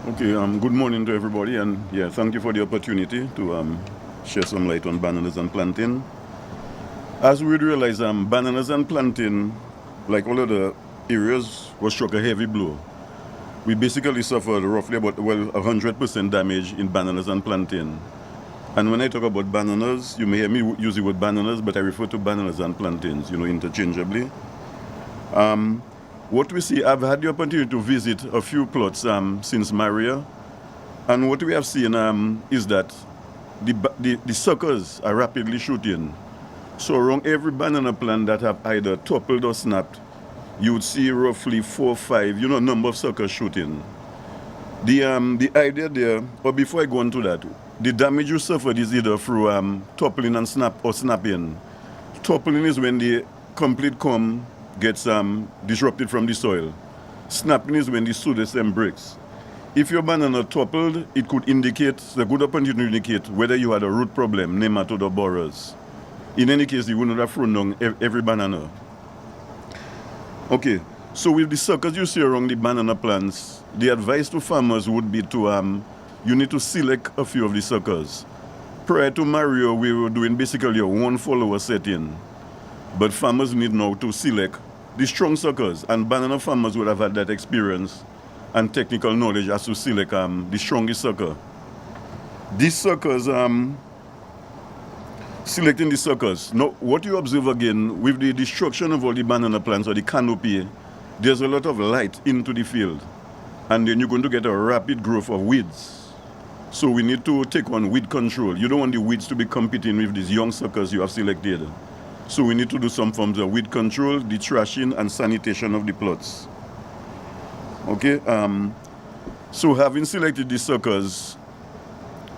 Okay, good morning to everybody, and yeah, thank you for the opportunity to share some light on bananas and plantain. As we realize, bananas and plantain, like all other areas, was struck a heavy blow. We basically suffered roughly about 100% damage in bananas and plantain. And when I talk about bananas, you may hear me use the word bananas, but I refer to bananas and plantains, interchangeably. What we see, I've had the opportunity to visit a few plots since Maria, and what we have seen is that the suckers are rapidly shooting. So around every banana plant that have either toppled or snapped, you would see roughly 4 or 5, number of suckers shooting. The idea there, or before I go on to that, the damage you suffered is either through toppling and snapping. Toppling is when the complete comb gets disrupted from the soil. Snapping is when the pseudostem breaks. If your banana toppled, it could indicate, a good opportunity to indicate whether you had a root problem, nematode or borers. In any case, you wouldn't have thrown down every banana. Okay, so with the suckers you see around the banana plants, the advice to farmers would be to, you need to select a few of the suckers. Prior to Mario, we were doing basically a one follower setting. But farmers need now to select the strong suckers, and banana farmers would have had that experience and technical knowledge as to select the strongest sucker. These suckers, selecting the suckers. Now, what you observe again, with the destruction of all the banana plants or the canopy, there's a lot of light into the field, and then you're going to get a rapid growth of weeds. So we need to take on weed control. You don't want the weeds to be competing with these young suckers you have selected. So we need to do some forms of weed control, the trashing and sanitation of the plots. Okay, so having selected the suckers,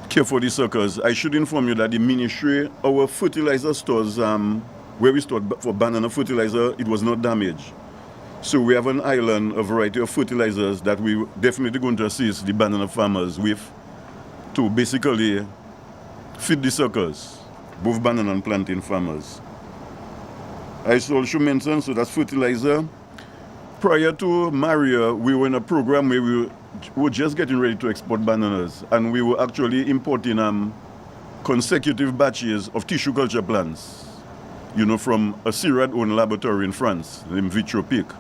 care for the suckers, I should inform you that the ministry, our fertilizer stores, where we stored for banana fertilizer, it was not damaged. So we have an island, a variety of fertilizers that we definitely going to assist the banana farmers with to basically feed the suckers, both banana and plantain farmers. I also mentioned, so that's fertilizer. Prior to Maria, we were in a program where we were just getting ready to export bananas, and we were actually importing consecutive batches of tissue culture plants, from a CIRAD-owned laboratory in France, named Vitropic.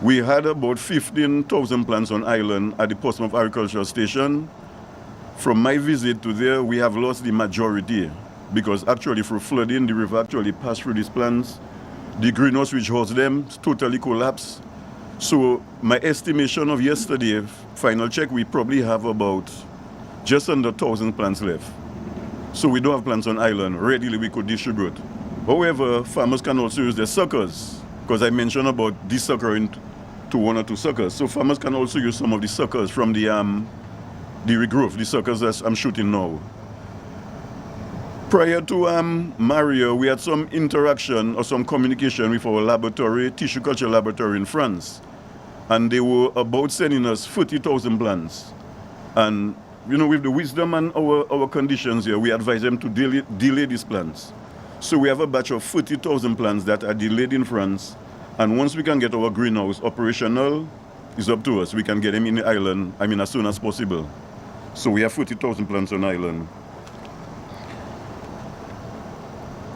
We had about 15,000 plants on island at the Portsmouth Agricultural Station. From my visit to there, we have lost the majority, because actually through flooding, the river actually passed through these plants. The greenhouse which housed them totally collapsed. So my estimation of yesterday, final check, we probably have about just under 1,000 plants left. So we don't have plants on island readily we could distribute. However, farmers can also use their suckers, because I mentioned about desuckering to 1 or 2 suckers. So farmers can also use some of the suckers from the regrowth, the suckers that I'm shooting now. Prior to Mario, we had some interaction or some communication with our laboratory, tissue culture laboratory in France. And they were about sending us 40,000 plants. And, with the wisdom and our conditions here, we advise them to delay these plants. So we have a batch of 40,000 plants that are delayed in France. And once we can get our greenhouse operational, it's up to us. We can get them in the island, as soon as possible. So we have 40,000 plants on island.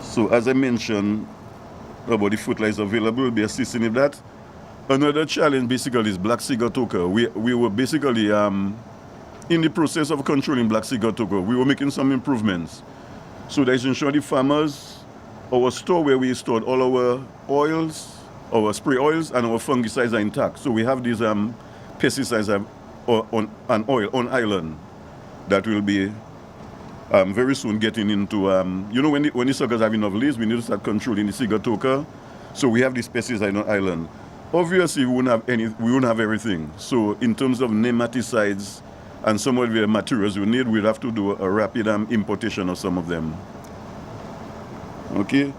So as I mentioned about the fertilizer available, we'll be assisting with that. Another challenge basically is black Sigatoka. We were basically in the process of controlling black Sigatoka. We were making some improvements. So that is ensure the farmers, our store where we stored all our oils, our spray oils and our fungicides are intact. So we have these pesticides and oil on island that will be very soon getting into, when the suckers have enough leaves, we need to start controlling the Sigatoka. So we have these pesticides on island. Obviously, we won't have everything. So in terms of nematicides and some of the materials we need, we'll have to do a rapid importation of some of them. Okay.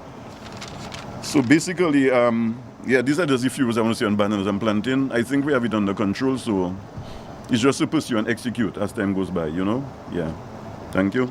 So basically, these are just the few I want to say on bananas and plantain. I think we have it under control, so it's just to pursue and execute as time goes by, Yeah. Thank you.